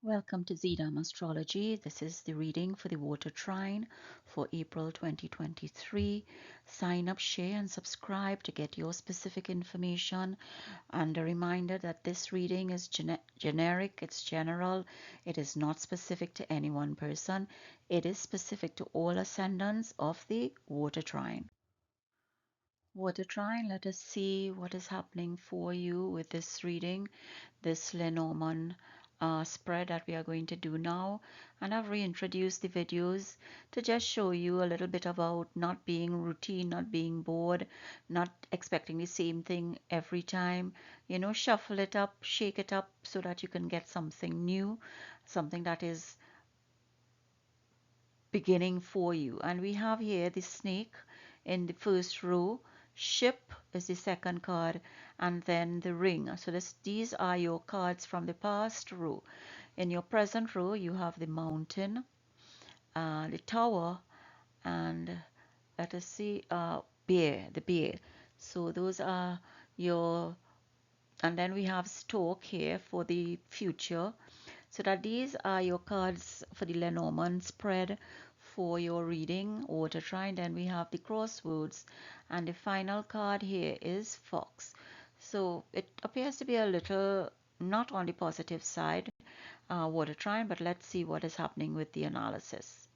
Welcome to Zedam Astrology. This is the reading for the water trine for April 2023. Sign up, share, and subscribe to get your specific information. And a reminder that this reading is generic, it's general, it is not specific to any one person. It is specific to all ascendants of the water trine. Water trine, let us see what is happening for you with this reading, this Lenormand spread that we are going to do now. And I've reintroduced the videos to just show you a little bit about not being routine, not being bored, not expecting the same thing every time. You know, shuffle it up, shake it up so that you can get something new, something that is beginning for you. And we have here the snake in the first row, ship is the second card, and then the ring. So these are your cards from the past row. In your present row, you have the mountain, the tower, and let us see, the bear. So those are your, and then we have stork here for the future. So that these are your cards for the Lenormand spread for your reading, water trine. Then we have the crosswords, and the final card here is fox. So it appears to be a little not on the positive side, water trine, but let's see what is happening with the analysis.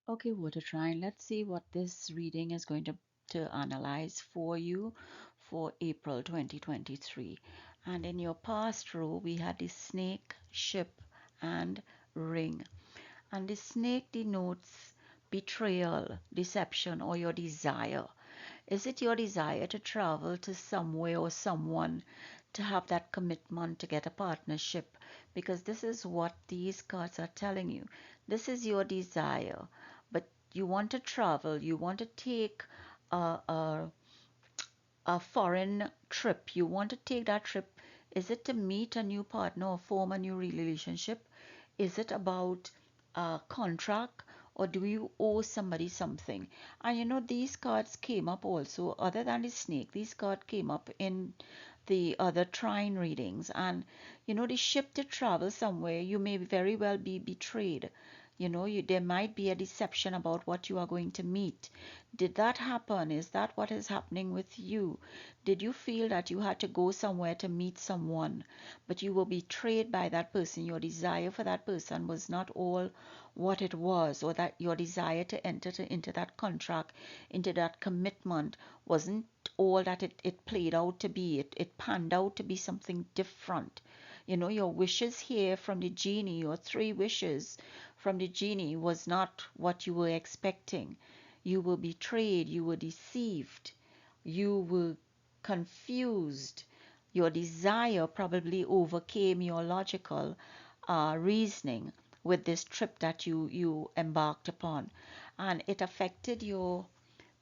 Okay, water trine, let's see what this reading is going to analyze for you for April 2023. And in your past row, we had the snake, ship, and ring. And the snake denotes betrayal, deception, or your desire. Is it your desire to travel to somewhere or someone, to have that commitment, to get a partnership? Because this is what these cards are telling you. This is your desire, but you want to travel, you want to take a, a, a foreign trip. You want to take that trip. Is it to meet a new partner or form a new relationship? Is it about a contract, or do you owe somebody something? And you know, these cards came up also, other than the snake, these cards came up in the other trine readings. And you know, the ship to travel somewhere, you may very well be betrayed. You know, there might be a deception about what you are going to meet. Did that happen? Is that what is happening with you? Did you feel that you had to go somewhere to meet someone, but you were betrayed by that person? Your desire for that person was not all what it was, or that your desire to enter into that contract, into that commitment, wasn't all that it played out to be. It panned out to be something different. You know, your wishes here from the genie, your three wishes from the genie, was not what you were expecting. You were betrayed, you were deceived, you were confused. Your desire probably overcame your logical reasoning with this trip that you embarked upon. And it affected your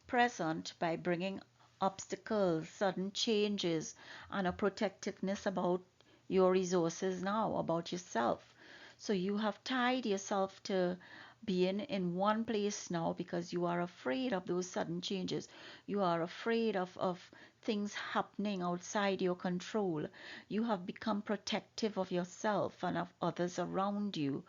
present by bringing obstacles, sudden changes, and a protectiveness about your resources now, about yourself. So you have tied yourself to being in one place now because you are afraid of those sudden changes. You are afraid of things happening outside your control. You have become protective of yourself and of others around you,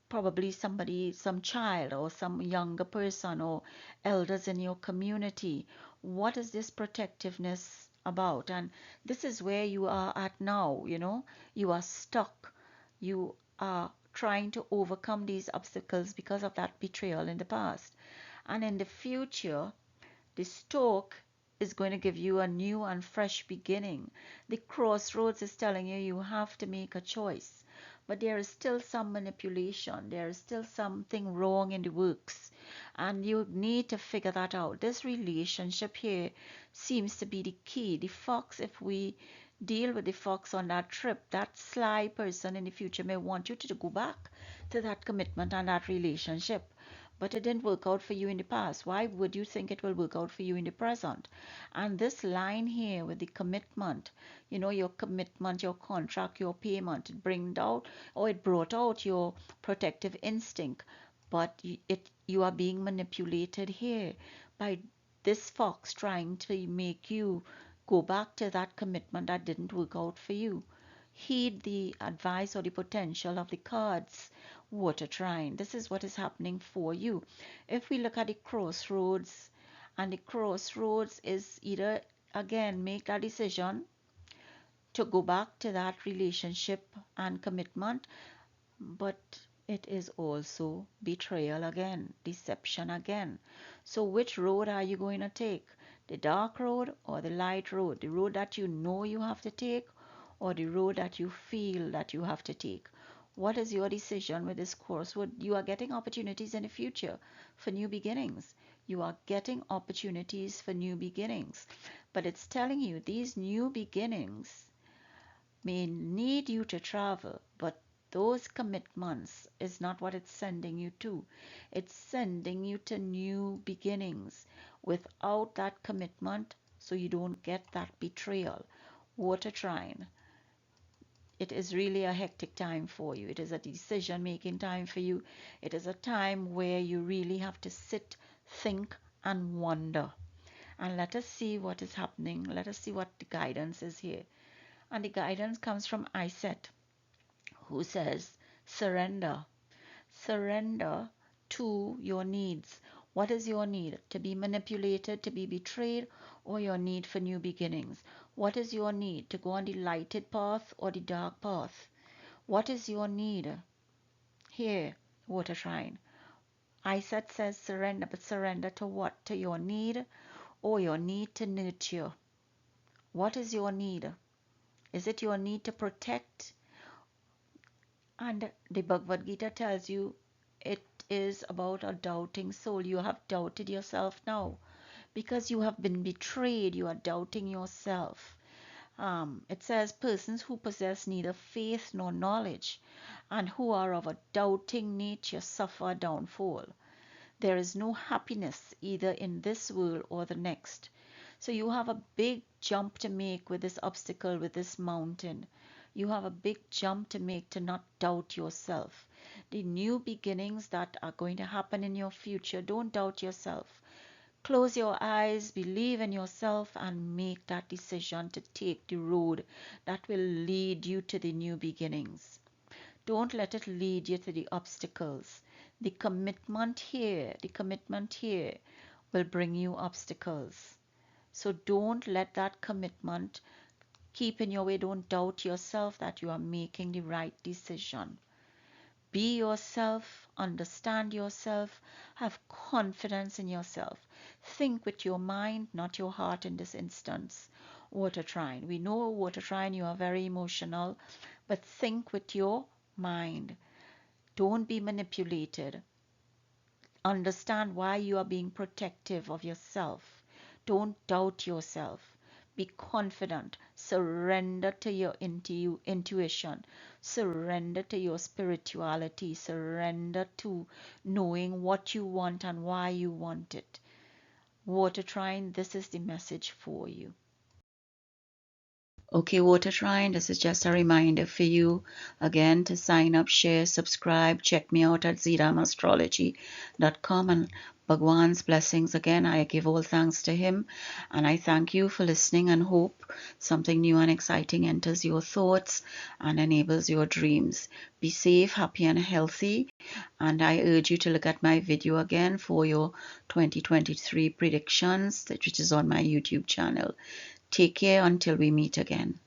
probably somebody, some child or some younger person or elders in your community. What is this protectiveness about? And this is where you are at now. You know, you are stuck. You are trying to overcome these obstacles because of that betrayal in the past. And in the future, the stork is going to give you a new and fresh beginning. The crossroads is telling you you have to make a choice. But there is still some manipulation. There is still something wrong in the works. And you need to figure that out. This relationship here seems to be the key. The fox, if we deal with the fox on that trip, that sly person in the future may want you to go back to that commitment and that relationship, but it didn't work out for you in the past. Why would you think it will work out for you in the present? And this line here with the commitment, you know, your commitment, your contract, your payment, it brought out your protective instinct, but you are being manipulated here by this fox trying to make you go back to that commitment that didn't work out for you. Heed the advice or the potential of the cards, Water Trine. This is what is happening for you. If we look at the crossroads, and the crossroads is either, again, make that decision to go back to that relationship and commitment, but it is also betrayal again, deception again. So which road are you going to take? The dark road or the light road? The road that you know you have to take, or the road that you feel that you have to take? What is your decision with this course? You are getting opportunities in the future for new beginnings. You are getting opportunities for new beginnings. But it's telling you these new beginnings may need you to travel, but those commitments is not what it's sending you to. It's sending you to new beginnings without that commitment, so you don't get that betrayal. Water Trine, it is really a hectic time for you. It is a decision making time for you. It is a time where you really have to sit, think, and wonder. And let us see what is happening. Let us see what the guidance is here. And the guidance comes from Iset, who says, surrender. Surrender to your needs. What is your need? To be manipulated, to be betrayed, or your need for new beginnings? What is your need? To go on the lighted path or the dark path? What is your need? Here, Water Shrine. Iset says surrender, but surrender to what? To your need or your need to nurture? What is your need? Is it your need to protect? And the Bhagavad Gita tells you it is about a doubting soul. You have doubted yourself now because you have been betrayed. You are doubting yourself. It says persons who possess neither faith nor knowledge and who are of a doubting nature suffer downfall. There is no happiness either in this world or the next. So you have a big jump to make with this obstacle, with this mountain. You have a big jump to make to not doubt yourself. The new beginnings that are going to happen in your future, don't doubt yourself. Close your eyes, believe in yourself, and make that decision to take the road that will lead you to the new beginnings. Don't let it lead you to the obstacles. The commitment here will bring you obstacles. So don't let that commitment keep in your way. Don't doubt yourself that you are making the right decision. Be yourself, understand yourself, have confidence in yourself. Think with your mind, not your heart in this instance. Water Trine. We know, Water Trine, you are very emotional, but think with your mind. Don't be manipulated. Understand why you are being protective of yourself. Don't doubt yourself. Be confident. Surrender to your intuition. Surrender to your spirituality. Surrender to knowing what you want and why you want it. Water Trine, this is the message for you. Okay, Water Trine, this is just a reminder for you again to sign up, share, subscribe. Check me out at zidamastrology.com, and Bhagwan's blessings again. I give all thanks to him, and I thank you for listening and hope something new and exciting enters your thoughts and enables your dreams. Be safe, happy, and healthy. And I urge you to look at my video again for your 2023 predictions, which is on my YouTube channel. Take care until we meet again.